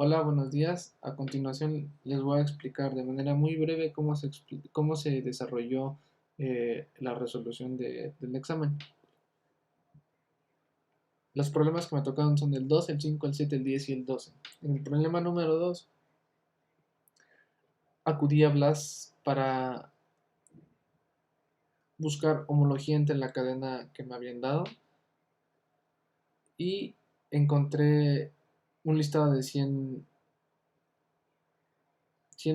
Hola, buenos días. A continuación les voy a explicar de manera muy breve cómo se desarrolló la resolución del examen. Los problemas que me tocaron son el 2, el 5, el 7, el 10 y el 12. En el problema número 2, acudí a Blas para buscar homología entre la cadena que me habían dado y encontré un listado de 100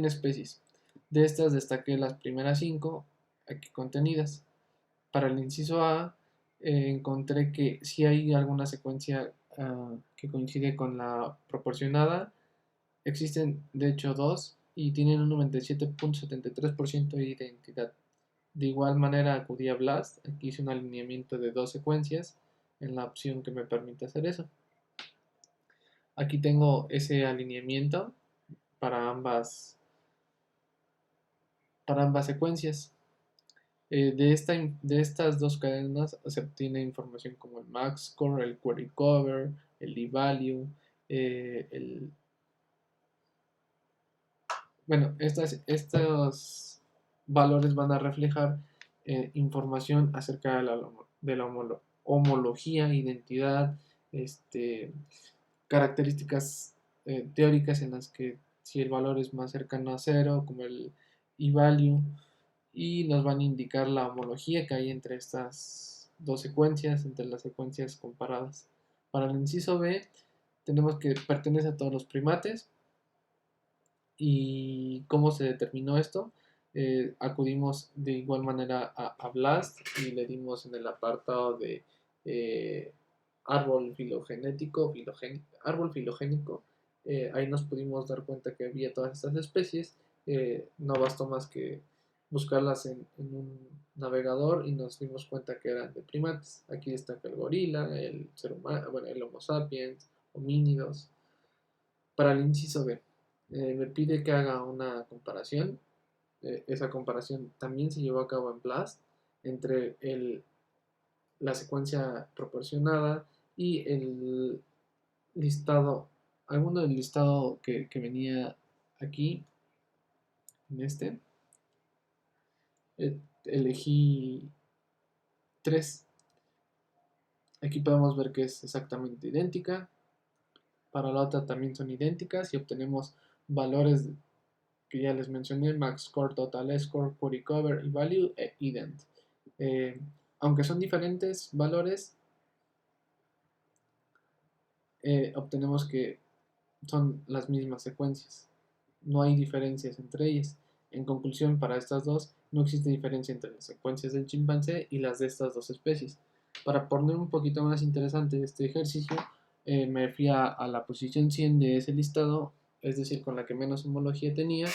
especies. De estas destaqué las primeras 5 aquí contenidas. Para el inciso A, encontré que si hay alguna secuencia que coincide con la proporcionada. Existen de hecho dos y tienen un 97.73% de identidad. De igual manera acudí a BLAST, aquí hice un alineamiento de dos secuencias en la opción que me permite hacer eso. Aquí tengo ese alineamiento para ambas secuencias. De estas dos cadenas se obtiene información como el max score, el query cover, el e-value, bueno, estos valores van a reflejar información acerca de la homología, identidad, características teóricas en las que si el valor es más cercano a cero, como el e-value, y nos van a indicar la homología que hay entre estas dos secuencias, entre las secuencias comparadas. Para el inciso B, tenemos que pertenece a todos los primates. ¿Y cómo se determinó esto? Acudimos de igual manera a BLAST y le dimos en el apartado de árbol filogenético, árbol filogénico. Ahí nos pudimos dar cuenta que había todas estas especies. No bastó más que buscarlas en un navegador y nos dimos cuenta que eran de primates. Aquí destaca el gorila, el ser humano, bueno, el Homo sapiens, homínidos. Para el inciso B, me pide que haga una comparación. Esa comparación también se llevó a cabo en BLAST entre la secuencia proporcionada y el listado, alguno del listado que venía aquí, en este. Elegí 3. Aquí podemos ver que es exactamente idéntica. Para la otra también son idénticas y obtenemos valores que ya les mencioné: max score, total score, query cover y value e ident. Eh, Aunque son diferentes valores, obtenemos que son las mismas secuencias. No hay diferencias entre ellas. En conclusión, para estas dos, no existe diferencia entre las secuencias del chimpancé y las de estas dos especies. Para poner un poquito más interesante este ejercicio, me fui a la posición 100 de ese listado, es decir, con la que menos homología tenía,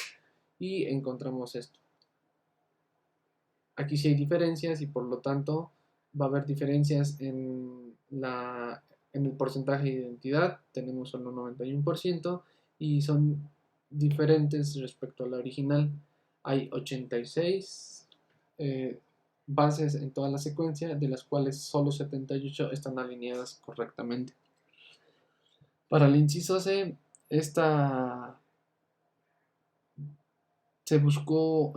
y encontramos esto. Aquí sí hay diferencias y por lo tanto va a haber diferencias en el porcentaje de identidad. Tenemos solo un 91% y son diferentes respecto a la original. Hay 86 bases en toda la secuencia, de las cuales solo 78 están alineadas correctamente. Para el inciso C, se buscó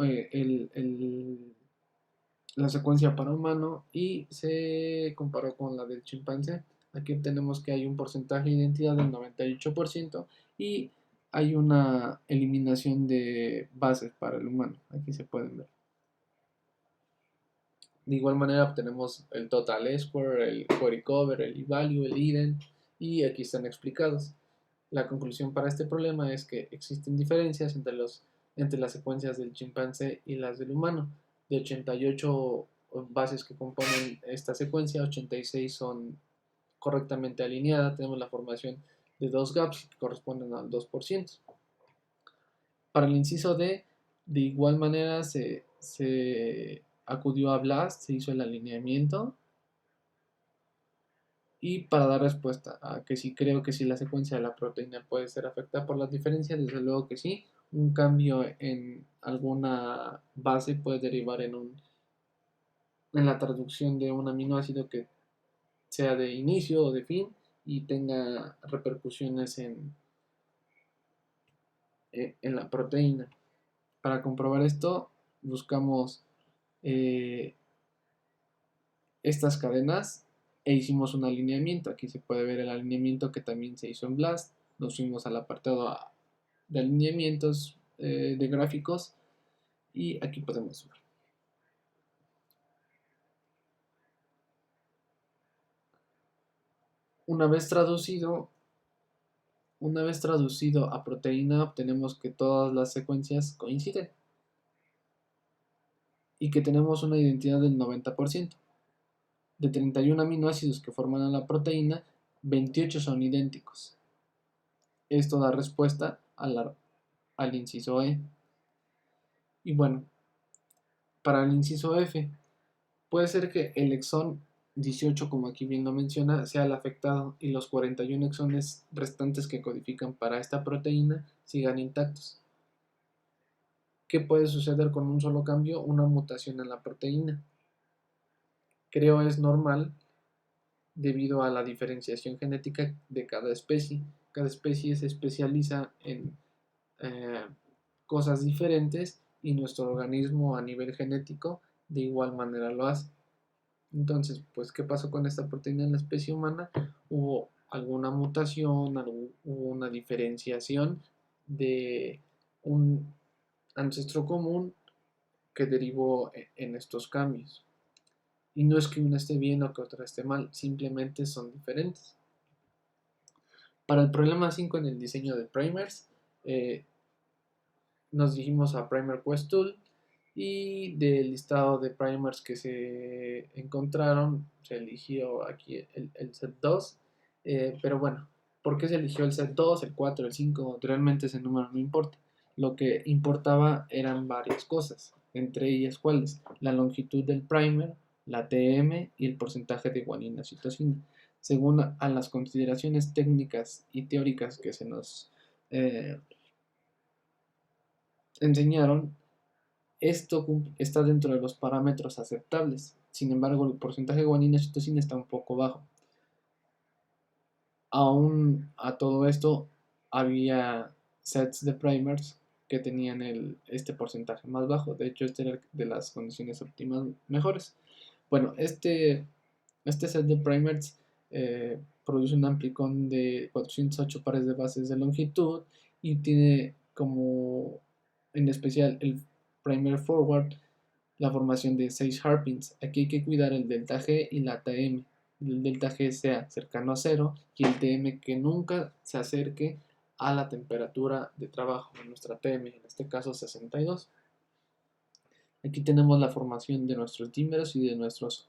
la secuencia para humano y se comparó con la del chimpancé. Aquí obtenemos que hay un porcentaje de identidad del 98% y hay una eliminación de bases para el humano. Aquí se pueden ver. De igual manera obtenemos el total score, el query cover, el e-value, el ident, y aquí están explicados. La conclusión para este problema es que existen diferencias entre las secuencias del chimpancé y las del humano. De 88 bases que componen esta secuencia, 86 son correctamente alineadas. Tenemos la formación de dos gaps que corresponden al 2%. Para el inciso D, de igual manera se acudió a BLAST, se hizo el alineamiento y para dar respuesta a que si creo que si la secuencia de la proteína puede ser afectada por las diferencias, desde luego que sí. Un cambio en alguna base puede derivar en la traducción de un aminoácido que sea de inicio o de fin y tenga repercusiones en la proteína. Para comprobar esto, buscamos estas cadenas e hicimos un alineamiento. Aquí se puede ver el alineamiento que también se hizo en BLAST. Nos fuimos al apartado de alineamientos de gráficos y aquí podemos ver. Una vez traducido a proteína, obtenemos que todas las secuencias coinciden y que tenemos una identidad del 90%. De 31 aminoácidos que forman a la proteína, 28 son idénticos. Esto da respuesta al inciso E. Y bueno, para el inciso F, puede ser que el exón 18, como aquí bien lo menciona, sea el afectado y los 41 exones restantes que codifican para esta proteína sigan intactos. ¿Qué puede suceder con un solo cambio? Una mutación en la proteína. Creo es normal debido a la diferenciación genética de cada especie. Cada especie se especializa en cosas diferentes y nuestro organismo a nivel genético de igual manera lo hace. Entonces, pues, ¿qué pasó con esta proteína en la especie humana? Hubo alguna mutación, hubo una diferenciación de un ancestro común que derivó en estos cambios. Y no es que una esté bien o que otra esté mal, simplemente son diferentes. Para el problema 5 en el diseño de primers, nos dirigimos a Primer Quest Tool y del listado de primers que se encontraron, se eligió aquí el set 2, pero bueno, ¿por qué se eligió el set 2, el 4, el 5? Realmente ese número no importa. Lo que importaba eran varias cosas, entre ellas cuáles, la longitud del primer, la TM y el porcentaje de guanina citosina. Según a las consideraciones técnicas y teóricas que se nos enseñaron, esto está dentro de los parámetros aceptables. Sin embargo, el porcentaje de guanina citosina está un poco bajo. Aún a todo esto, había sets de primers que tenían este porcentaje más bajo. De hecho, este era de las condiciones óptimas mejores. Bueno, este set de primers produce un amplicón de 408 pares de bases de longitud y tiene como en especial el primer forward la formación de 6 hairpins. Aquí hay que cuidar el delta G y la TM. El delta G sea cercano a 0 y el TM que nunca se acerque a la temperatura de trabajo de nuestra TM, en este caso 62. Aquí tenemos la formación de nuestros dímeros y de nuestros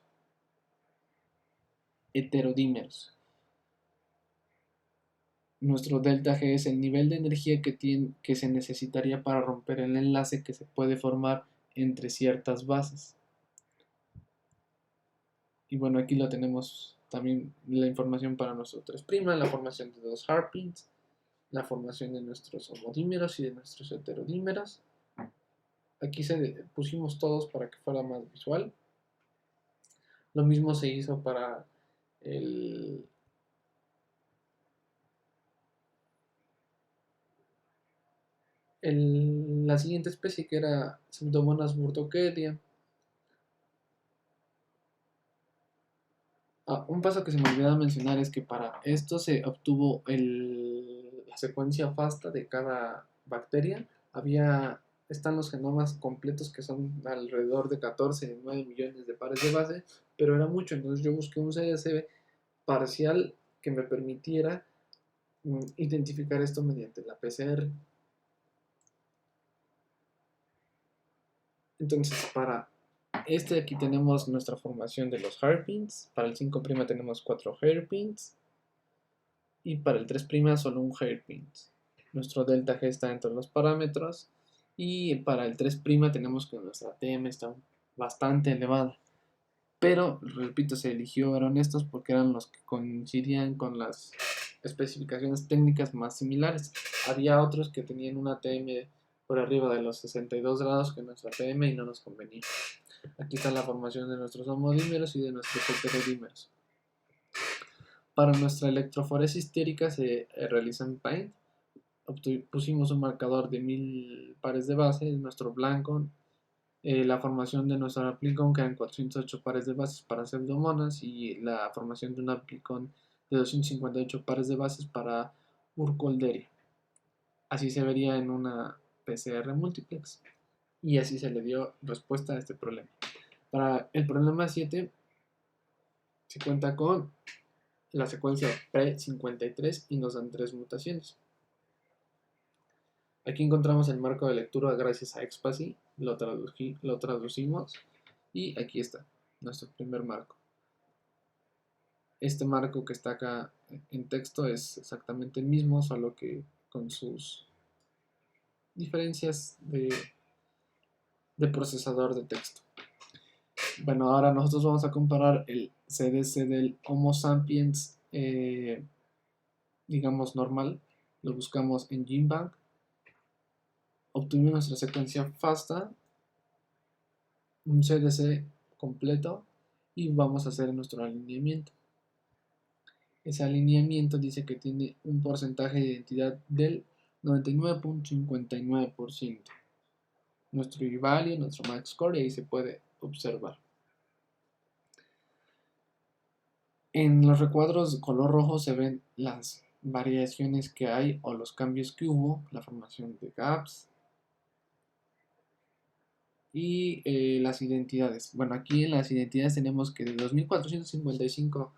heterodímeros. Nuestro delta G es el nivel de energía que se necesitaría para romper el enlace que se puede formar entre ciertas bases. Y bueno, aquí lo tenemos también la información para nuestro 3', la formación de 2 hairpins, la formación de nuestros homodímeros y de nuestros heterodímeros. Aquí pusimos todos para que fuera más visual. Lo mismo se hizo para la siguiente especie, que era Pseudomonas burkholderia. Un paso que se me olvidaba mencionar es que para esto se obtuvo la secuencia FASTA de cada bacteria. Están los genomas completos, que son alrededor de 14, 9 millones de pares de base, pero era mucho, entonces yo busqué un CSV parcial que me permitiera identificar esto mediante la PCR. Entonces, para aquí tenemos nuestra formación de los hairpins. Para el 5' tenemos 4 hairpins. Y para el 3' solo un hairpin. Nuestro delta G está dentro de los parámetros. Y para el 3' tenemos que nuestra TM está bastante elevada. Pero, repito, eran estos porque eran los que coincidían con las especificaciones técnicas más similares. Había otros que tenían una TM por arriba de los 62 grados que nuestra TM y no nos convenía. Aquí está la formación de nuestros homodímeros y de nuestros heterodímeros. Para nuestra electroforesis teórica se realiza en Paint. pusimos un marcador de 1000 pares de bases, nuestro blanco, la formación de nuestro aplicón, que eran 408 pares de bases para Pseudomonas, y la formación de un aplicón de 258 pares de bases para Burkholderia. Así se vería en una PCR multiplex, y así se le dio respuesta a este problema. Para el problema 7 se cuenta con la secuencia pre-53 y nos dan 3 mutaciones. Aquí encontramos el marco de lectura gracias a Expasy, lo traducimos y aquí está nuestro primer marco. Este marco que está acá en texto es exactamente el mismo, solo que con sus diferencias de procesador de texto. Bueno, ahora nosotros vamos a comparar el CDC del Homo sapiens, digamos normal. Lo buscamos en GenBank. Obtuvimos nuestra secuencia FASTA, un CDC completo, y vamos a hacer nuestro alineamiento. Ese alineamiento dice que tiene un porcentaje de identidad del 99.59%. Nuestro y-value, nuestro max score, y ahí se puede observar. En los recuadros de color rojo se ven las variaciones que hay o los cambios que hubo, la formación de gaps y las identidades. Bueno, aquí en las identidades tenemos que de 2455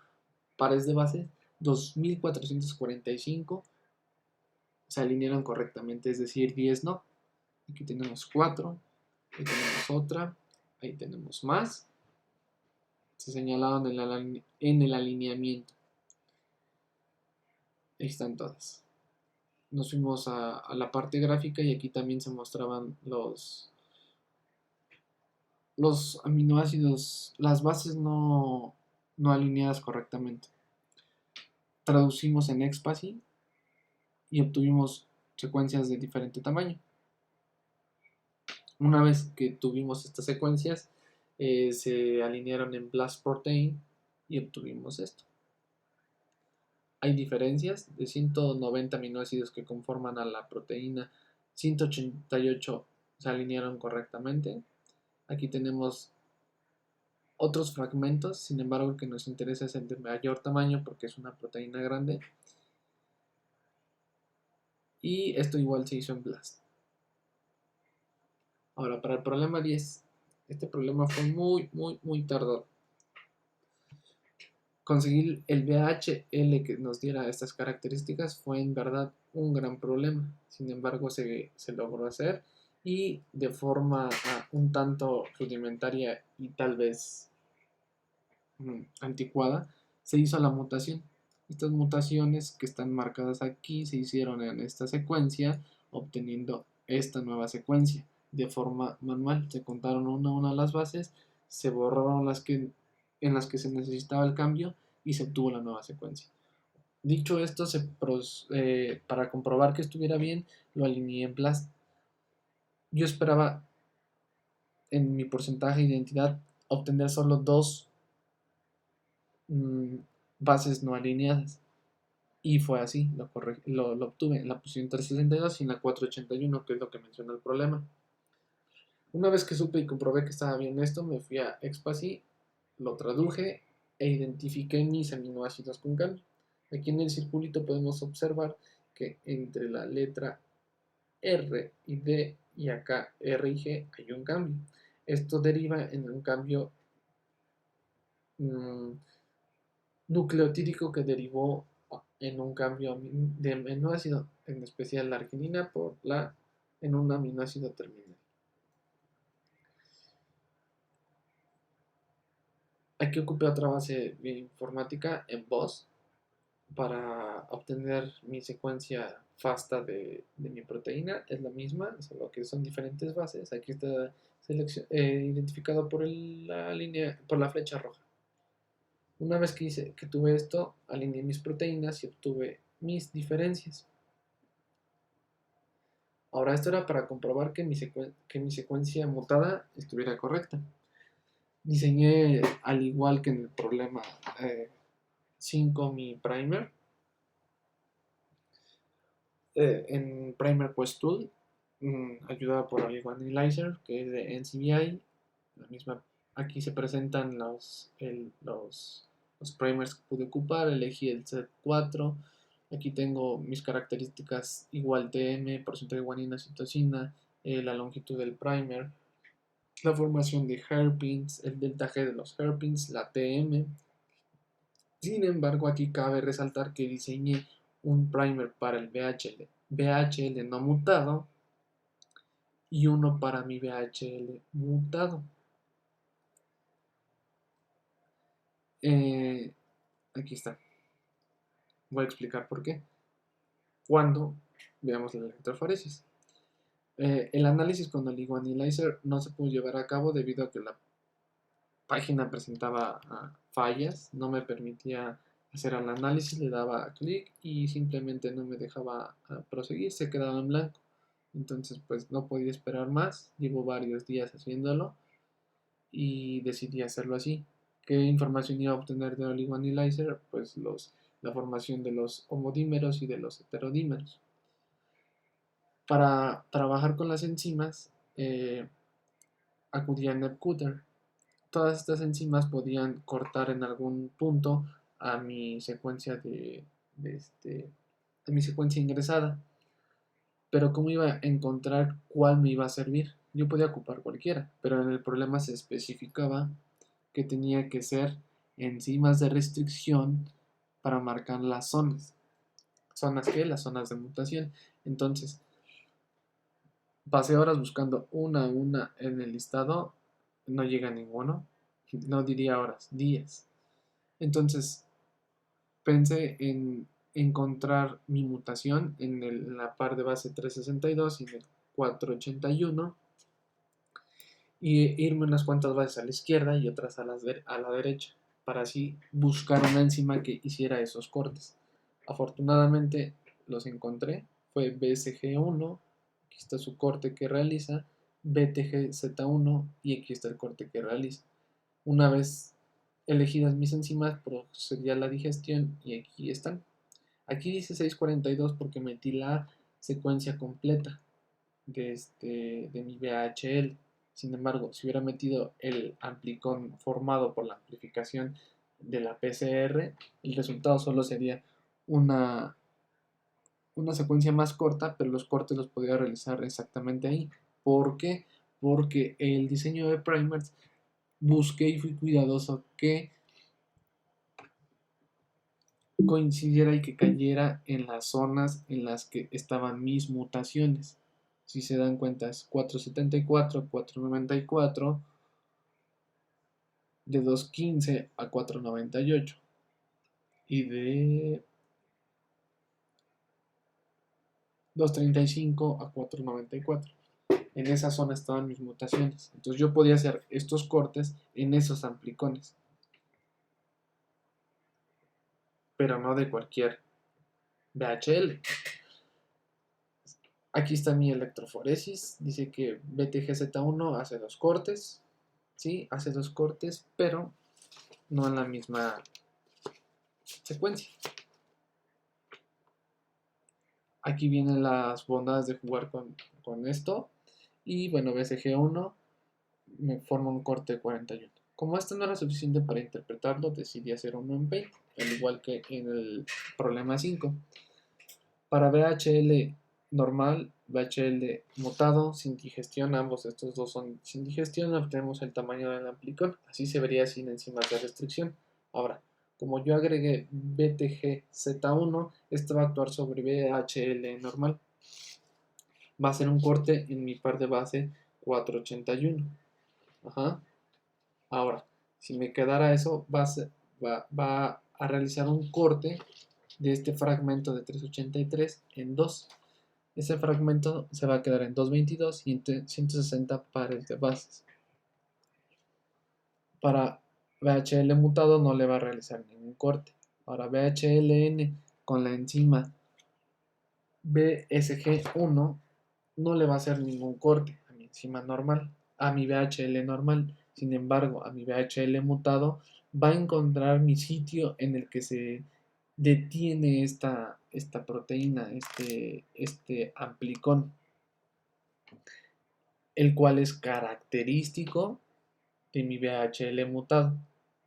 pares de bases, 2445 se alinearon correctamente, es decir, 10 no. Aquí tenemos 4, ahí tenemos otra, ahí tenemos más. Se señalaron en el alineamiento. Ahí están todas. Nos fuimos a la parte gráfica y aquí también se mostraban los aminoácidos, las bases no alineadas correctamente. Traducimos en Expasy y obtuvimos secuencias de diferente tamaño. Una vez que tuvimos estas secuencias, se alinearon en Blast Protein y obtuvimos esto. Hay diferencias de 190 aminoácidos que conforman a la proteína, 188 se alinearon correctamente. Aquí tenemos otros fragmentos, sin embargo el que nos interesa es el de mayor tamaño porque es una proteína grande. Y esto igual se hizo en BLAST. Ahora, para el problema 10, este problema fue muy tardado. Conseguir el VHL que nos diera estas características fue en verdad un gran problema. Sin embargo, se logró hacer, y de forma un tanto rudimentaria y tal vez anticuada, se hizo la mutación. Estas mutaciones que están marcadas aquí se hicieron en esta secuencia, obteniendo esta nueva secuencia de forma manual. Se contaron una a una las bases, se borraron en las que se necesitaba el cambio y se obtuvo la nueva secuencia. Dicho esto, para comprobar que estuviera bien, lo alineé en BLAST. Yo esperaba en mi porcentaje de identidad obtener solo 2 bases no alineadas, y fue así, lo obtuve en la posición 362 y en la 481, que es lo que menciona el problema. Una vez que supe y comprobé que estaba bien esto, me fui a Expasy, lo traduje e identifiqué mis aminoácidos con cambio. Aquí en el circulito podemos observar que entre la letra R y D y acá R y G hay un cambio. Esto deriva en un cambio nucleotídico que derivó en un cambio de aminoácido, en especial la arginina en un aminoácido terminal. Aquí ocupé otra base bioinformática en BOS para obtener mi secuencia FASTA de mi proteína. Es la misma, solo que son diferentes bases. Aquí está identificado por la flecha roja. Una vez que tuve esto, alineé mis proteínas y obtuve mis diferencias. Ahora, esto era para comprobar que mi secuencia mutada estuviera correcta. Diseñé, al igual que en el problema 5, mi primer. en Primer Quest Tool, ayudada por OligoAnalyzer, que es de NCBI. La misma, aquí se presentan los primers que pude ocupar. Elegí el set 4. Aquí tengo mis características igual TM, porcentaje de guanina, citosina, la longitud del primer, la formación de hairpins, el delta G de los hairpins, la TM. Sin embargo, aquí cabe resaltar que diseñé un primer para el VHL no mutado y uno para mi VHL mutado. Aquí está. Voy a explicar por qué. Cuando veamos la electroforesis. El análisis con OligoAnalyzer no se pudo llevar a cabo debido a que la página presentaba fallas, no me permitía hacer el análisis, le daba clic y simplemente no me dejaba proseguir, se quedaba en blanco. Entonces pues no podía esperar más, llevo varios días haciéndolo y decidí hacerlo así. ¿Qué información iba a obtener de OligoAnalyzer? Pues la formación de los homodímeros y de los heterodímeros. Para trabajar con las enzimas, acudí a NetCutter. Todas estas enzimas podían cortar en algún punto a mi secuencia a mi secuencia ingresada. Pero ¿cómo iba a encontrar cuál me iba a servir? Yo podía ocupar cualquiera, pero en el problema se especificaba que tenía que ser enzimas de restricción para marcar las zonas. ¿Zonas qué? Las zonas de mutación. Entonces, pasé horas buscando una a una en el listado, no llega ninguno, no diría horas, días. Entonces, pensé en encontrar mi mutación en la par de base 362 y en el 481 y irme unas cuantas bases a la izquierda y otras a la derecha para así buscar una enzima que hiciera esos cortes. Afortunadamente los encontré, fue BSG1, aquí está su corte que realiza, BTGZ1 y aquí está el corte que realiza. Una vez elegidas mis enzimas, procedí a la digestión y aquí están. Aquí dice 642 porque metí la secuencia completa de mi VHL. Sin embargo, si hubiera metido el amplicón formado por la amplificación de la PCR, el resultado solo sería una secuencia más corta, pero los cortes los podría realizar exactamente ahí. ¿Por qué? Porque el diseño de primers busqué y fui cuidadoso que coincidiera y que cayera en las zonas en las que estaban mis mutaciones. Si se dan cuenta es 474, 494, de 215 a 498 y de 235 a 494. En esa zona estaban mis mutaciones. Entonces yo podía hacer estos cortes en esos amplicones, pero no de cualquier VHL. Aquí está mi electroforesis. Dice que BTGZ1 hace dos cortes. Sí, hace dos cortes, pero no en la misma secuencia. Aquí vienen las bondades de jugar con esto. Y bueno, BCG1 me forma un corte de 41. Como esto no era suficiente para interpretarlo, decidí hacer uno en Paint, al igual que en el problema 5. Para VHL normal, VHL mutado, sin digestión, ambos estos dos son sin digestión, obtenemos el tamaño del amplicón, así se vería sin enzimas de restricción. Ahora, como yo agregué BTGZ1, esto va a actuar sobre VHL normal. Va a ser un corte en mi par de base 481. Ajá. Ahora, si me quedara eso, va a realizar un corte de este fragmento de 383 en 2. Ese fragmento se va a quedar en 222 y en 160 pares de bases. Para VHL mutado no le va a realizar ningún corte. Ahora VHLN con la enzima BSG1 no le va a hacer ningún corte a mi enzima normal, a mi VHL normal. Sin embargo, a mi VHL mutado va a encontrar mi sitio en el que se detiene esta proteína, este amplicón, el cual es característico de mi VHL mutado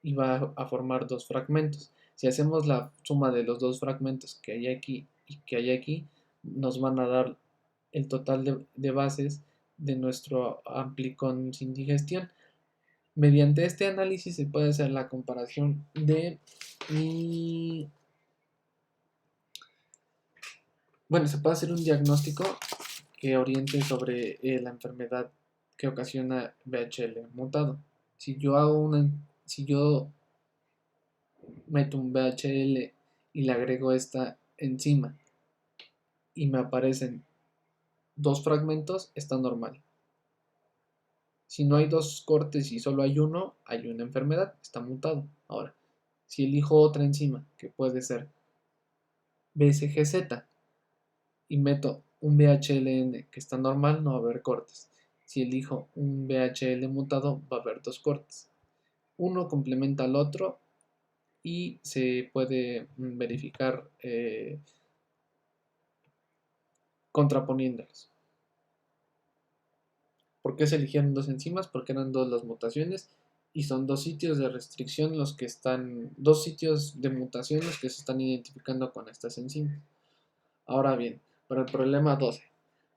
y va a formar dos fragmentos. Si hacemos la suma de los dos fragmentos que hay aquí y que hay aquí, nos van a dar el total de bases de nuestro amplicón sin digestión. Mediante este análisis se puede hacer la comparación de bueno, se puede hacer un diagnóstico que oriente sobre la enfermedad que ocasiona VHL mutado. Si yo hago si yo meto un VHL y le agrego esta enzima y me aparecen dos fragmentos, está normal. Si no hay dos cortes y solo hay uno, hay una enfermedad, está mutado. Ahora, si elijo otra enzima, que puede ser BSGZ, y meto un VHLN que está normal, no va a haber cortes. Si elijo un VHL mutado, va a haber dos cortes. Uno complementa al otro y se puede verificar contraponiéndolos. ¿Por qué se eligieron dos enzimas? Porque eran dos las mutaciones y son dos sitios de restricción los que están, dos sitios de mutación los que se están identificando con estas enzimas. Ahora bien, para el problema 12.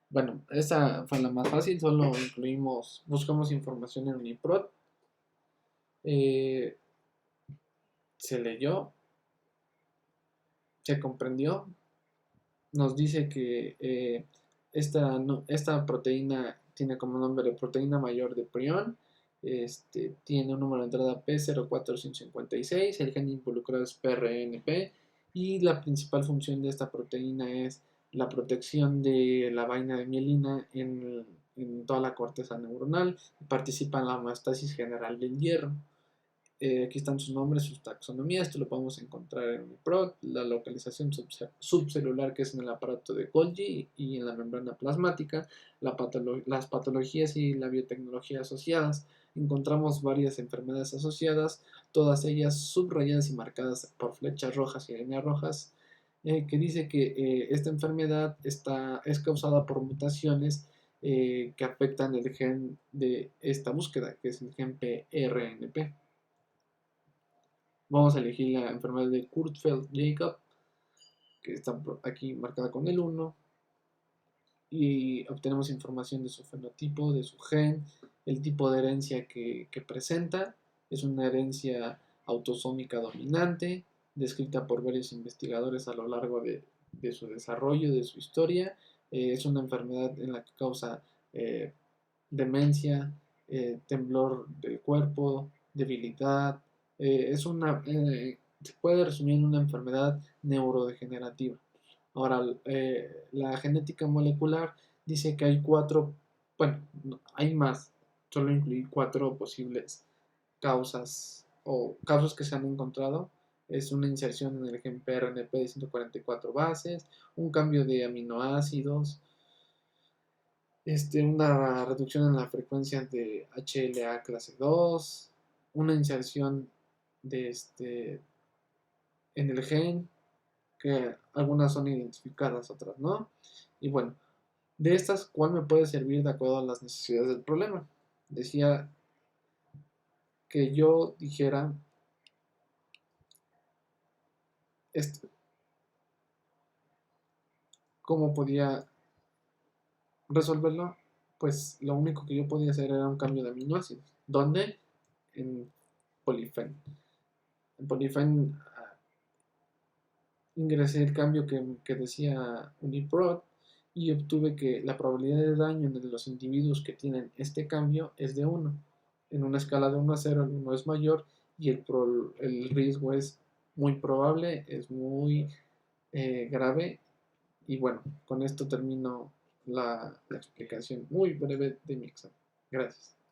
Bueno, esta fue la más fácil, solo buscamos información en Uniprot, se leyó, se comprendió, nos dice que esta proteína tiene como nombre proteína mayor de prión, tiene un número de entrada P04156, el gen involucrado es PRNP y la principal función de esta proteína es la protección de la vaina de mielina en toda la corteza neuronal, participa en la homeostasis general del hierro. Aquí están sus nombres, sus taxonomías, esto lo podemos encontrar en UniProt, la localización subcelular que es en el aparato de Golgi y en la membrana plasmática, las patologías y la biotecnología asociadas. Encontramos varias enfermedades asociadas, todas ellas subrayadas y marcadas por flechas rojas y líneas rojas, que dice que esta enfermedad es causada por mutaciones que afectan el gen de esta búsqueda, que es el gen PRNP. Vamos a elegir la enfermedad de Creutzfeldt-Jakob, que está aquí marcada con el 1, y obtenemos información de su fenotipo, de su gen, el tipo de herencia que presenta. Es una herencia autosómica dominante, descrita por varios investigadores a lo largo de su desarrollo, de su historia. Es una enfermedad en la que causa demencia, temblor del cuerpo, debilidad. Se puede resumir en una enfermedad neurodegenerativa. Ahora, la genética molecular dice que hay bueno, no, hay más, solo incluí cuatro posibles causas o causas que se han encontrado. Es una inserción en el gen PRNP de 144 bases, un cambio de aminoácidos, una reducción en la frecuencia de HLA clase 2, una inserción en el gen, que algunas son identificadas, otras no. Y bueno, de estas, ¿cuál me puede servir de acuerdo a las necesidades del problema? Decía que yo dijera esto, ¿cómo podía resolverlo? Pues lo único que yo podía hacer era un cambio de aminoácidos. ¿Dónde? En Polyfen. En Polyfen ingresé el cambio que decía Uniprot y obtuve que la probabilidad de daño en los individuos que tienen este cambio es de 1. En una escala de 1 a 0, el 1 es mayor y el riesgo es muy probable, es muy grave. Y bueno, con esto termino la explicación muy breve de mi examen. Gracias.